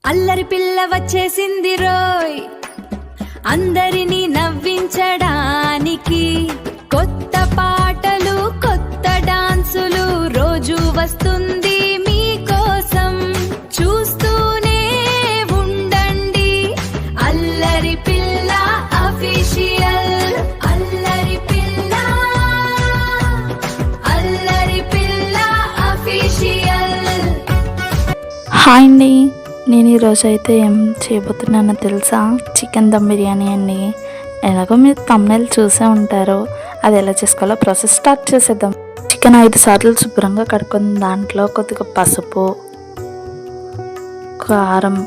అల్లరి పిల్ల వచ్చేసింది రోయ్, అందరినీ నవ్వించడానికి. కొత్త పాటలు కొత్త డాన్సులు రోజు వస్తుంది మీకోసం. చూస్తూనే ఉండండి అల్లరి పిల్ల అఫీషియల్. అల్లరి పిల్ల, అల్లరి పిల్ల అఫీషియల్. హాయ్ అండి, నేను ఈరోజు అయితే ఏం చేయబోతున్నానో తెలుసా? చికెన్ దమ్ బిర్యానీ అండి. ఎలాగో మీరు థంబ్నెయిల్ చూసే ఉంటారు. అది ఎలా చేసుకోవాలో ప్రాసెస్ స్టార్ట్ చేసేద్దాం. చికెన్ 5 సార్లు శుభ్రంగా కడుక్కొని దాంట్లో కొద్దిగా పసుపు, కారం,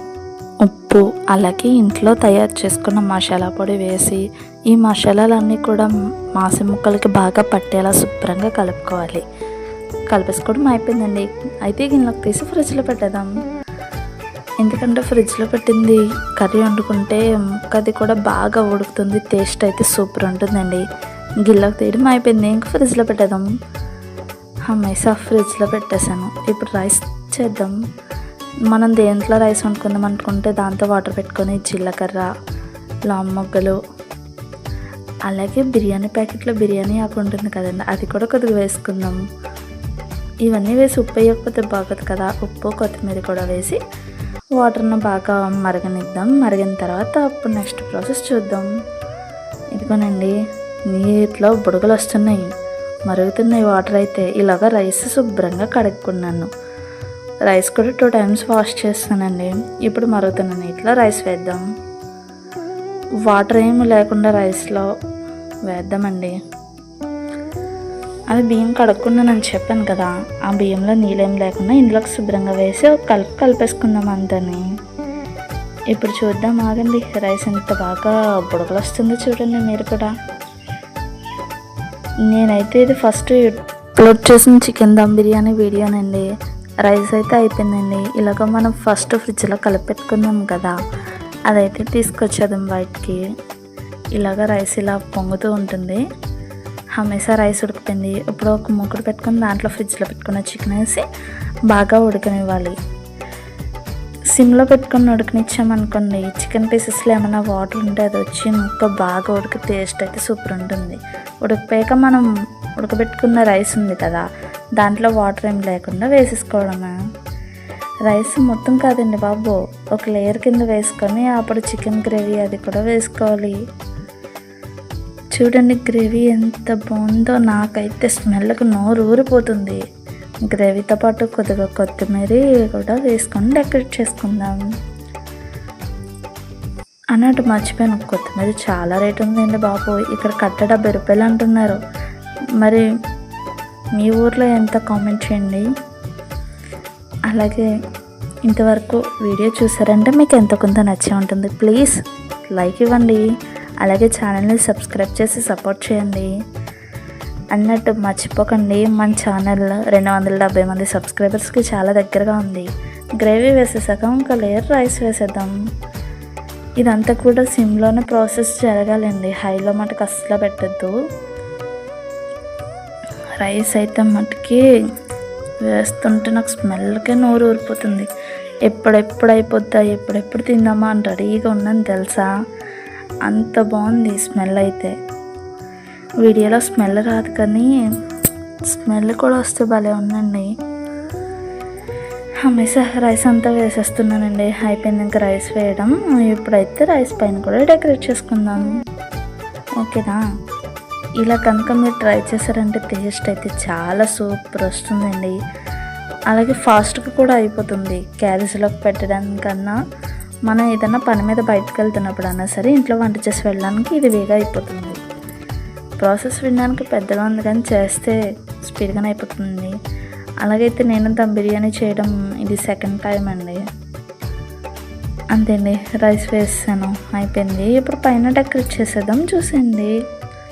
ఉప్పు, అలాగే ఇంట్లో తయారు చేసుకున్న మసాలా పొడి వేసి ఈ మసాలాలన్నీ కూడా మాంసం ముక్కలకి బాగా పట్టేలా శుభ్రంగా కలుపుకోవాలి. కలిపేసుకోవడం అయిపోయిందండి. అయితే గిన్నెలోకి తీసి ఫ్రిడ్జ్లో పెట్టేద్దాం. ఎందుకంటే ఫ్రిడ్జ్లో పెట్టింది కర్రీ వండుకుంటే ముక్కది కూడా బాగా ఉడుకుతుంది, టేస్ట్ అయితే సూపర్ ఉంటుందండి. గిన్నెలోకి తీయడం అయిపోయింది, ఇంకా ఫ్రిడ్జ్లో పెట్టేద్దాం. హమ్మేసా ఫ్రిడ్జ్లో పెట్టేశాను. ఇప్పుడు రైస్ చేద్దాం. మనం దేంట్లో రైస్ వండుకుందాం అనుకుంటే దాంతో వాటర్ పెట్టుకొని జీలకర్ర, లామ్ మొగ్గలు, అలాగే బిర్యానీ ప్యాకెట్లో బిర్యానీ ఆకు ఉంటుంది కదండి, అది కూడా కొద్దిగా వేసుకుందాం. ఇవన్నీ వేసి ఉప్పు వేయకపోతే బాగోదు కదా. ఉప్పు, కొత్తిమీర కూడా వేసి వాటర్ను బాగా మరగనిద్దాం. మరిగిన తర్వాత అప్పుడు నెక్స్ట్ ప్రాసెస్ చూద్దాం. ఇదిగోనండి, నీటిలో బుడగలు వస్తున్నాయి, మరుగుతున్నాయి వాటర్. అయితే ఇలాగ రైస్ శుభ్రంగా కడుక్కున్నాను. రైస్ కూడా 2 times వాష్ చేస్తానండి. ఇప్పుడు మరుగుతున్న నీటిలో రైస్ వేద్దాం. వాటర్ ఏమి లేకుండా రైస్లో వేద్దామండి. అది బియ్యం కడుక్కున్నానని చెప్పాను కదా, ఆ బియ్యంలో నీళ్ళేం లేకుండా ఇందులోకి శుభ్రంగా వేసి కలిపేసుకుందాం అంతని. ఇప్పుడు చూద్దాం, ఆగండి. రైస్ ఎంత బాగా బుడగలు వస్తుందో చూడండి మీరు కూడా. నేనైతే ఇది ఫస్ట్ అప్లోడ్ చేసిన చికెన్ దమ్ బిర్యానీ వీడియోనండి. రైస్ అయితే అయిపోయిందండి. ఇలాగ మనం ఫస్ట్ ఫ్రిడ్జ్లో కలిపెట్టుకున్నాం కదా, అదైతే తీసుకొచ్చేద్దాం బయటికి. ఇలాగ రైస్ ఇలా పొంగుతూ ఉంటుంది. హమేసా రైస్ ఉడికిపోయింది. ఇప్పుడు ఒక మూకుడు పెట్టుకొని దాంట్లో ఫ్రిడ్జ్లో పెట్టుకున్న చికెన్ వేసి బాగా ఉడకనివ్వాలి. సిమ్లో పెట్టుకొని ఉడకనిచ్చామనుకోండి, చికెన్ పీసెస్లో ఏమైనా వాటర్ ఉంటే అది వచ్చి ముక్క బాగా ఉడికి టేస్ట్ అయితే సూపర్ ఉంటుంది. ఉడికిపోయాక మనం ఉడకబెట్టుకున్న రైస్ ఉంది కదా, దాంట్లో వాటర్ ఏం లేకుండా వేసేసుకోవడమే. రైస్ మొత్తం కాదండి బాబు, ఒక లేయర్ కింద వేసుకొని అప్పుడు చికెన్ గ్రేవీ అది కూడా వేసుకోవాలి. చూడండి గ్రేవీ ఎంత బాగుందో, నాకైతే స్మెల్కి నోరు ఊరిపోతుంది. గ్రేవీతో పాటు కొద్దిగా కొత్తిమీర కూడా వేసుకొని డెకరేట్ చేసుకుందాం. అన్నట్టు మర్చిపోయాను, కొత్తిమీర చాలా రేట్ ఉందండి బాబు. ఇక్కడ కట్ట 70 రూపాయలు అంటున్నారు. మరి మీ ఊర్లో ఎంత కామెంట్ చేయండి. అలాగే ఇంతవరకు వీడియో చూసారంటే మీకు ఎంతో కొంత నచ్చే ఉంటుంది. ప్లీజ్ లైక్ ఇవ్వండి, అలాగే ఛానల్ని సబ్స్క్రైబ్ చేసి సపోర్ట్ చేయండి. అన్నట్టు మర్చిపోకండి, మన ఛానల్ 270 మంది సబ్స్క్రైబర్స్కి చాలా దగ్గరగా ఉంది. గ్రేవీ వేసేసాక ఒక లేయర్ రైస్ వేసేద్దాం. ఇదంతా కూడా సిమ్లోనే ప్రాసెస్ జరగాలండి, హైలో మటుకు అస్సలు పెట్టద్దు. రైస్ అయితే మటుకి వేస్తుంటే నాకు స్మెల్కే నోరు ఊరిపోతుంది. ఎప్పుడెప్పుడు అయిపోద్దా, ఎప్పుడెప్పుడు తిందామా అని రెడీగా ఉన్నాను తెలుసా. అంత బాగుంది స్మెల్. అయితే వీడియోలో స్మెల్ రాదు కానీ స్మెల్ కూడా వస్తే భలే ఉందండి. హమేసా రైస్ అంతా వేసేస్తున్నానండి. అయిపోయింది ఇంకా రైస్ వేయడం. ఇప్పుడైతే రైస్ పైన కూడా డెకరేట్ చేసుకుందాం, ఓకేనా? ఇలా కనుక మీరు ట్రై చేశారంటే టేస్ట్ అయితే చాలా సూపర్ వస్తుందండి. అలాగే ఫాస్ట్గా కూడా అయిపోతుంది. క్యారేజ్లోకి పెట్టడానికన్నా మనం ఏదైనా పని మీద బయటకు వెళ్తున్నప్పుడు అన్నా సరే ఇంట్లో వంట చేసి వెళ్ళడానికి ఇది వేగా అయిపోతుంది. ప్రాసెస్ వినడానికి పెద్దగా ఉంది కానీ చేస్తే స్పీడ్గానే అయిపోతుంది. అలాగైతే నేను దమ్ బిర్యానీ చేయడం ఇది 2nd time అండి. అంతే అండి, రైస్ వేసాను, అయిపోయింది. ఇప్పుడు పైన డెకరేట్ చేసేద్దాం. చూసేయండి,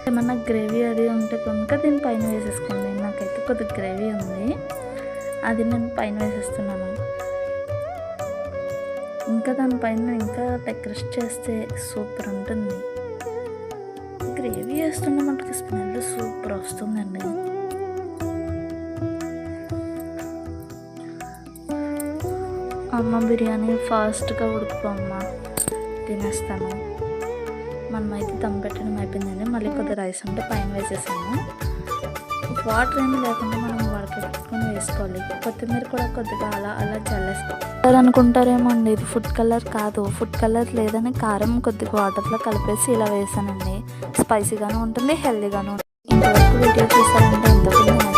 ఏమన్నా గ్రేవీ అది ఉంటే కనుక దీని పైన వేసేసుకోండి. నాకైతే కొద్దిగా గ్రేవీ ఉంది, అది నేను పైన వేసేస్తున్నాను. ఇంకా దానిపైన ఇంకా డెకరేట్ చేస్తే సూపర్ ఉంటుంది. గ్రేవీ వేస్తుంటే మనకి స్మెల్ సూపర్ వస్తుందండి. అమ్మ బిర్యానీ ఫాస్ట్గా ఉడికిపోమ్మ, తినేస్తాను. మనమైతే దమ్ పెట్టడం అయిపోయిందండి. మళ్ళీ కొద్దిగా రైస్ ఉంటే పైన వేసేసాను. వాటర్ ఏమి లేకుండా మనం వడకెట్టుకొని వేసుకోవాలి. కొత్తిమీర కూడా కొద్దిగా అలా అలా చల్లేస్తాం అనుకుంటారేమో అండి, ఇది ఫుడ్ కలర్ కాదు. ఫుడ్ కలర్ లేదని కారం కొద్దిగా వాటర్లో కలిపేసి ఇలా వేసానండి. స్పైసీగాను ఉంటుంది, హెల్దీగాను ఉంటుంది. ఇంతవరకు వీడియో చూసారంటే ఎంతమంది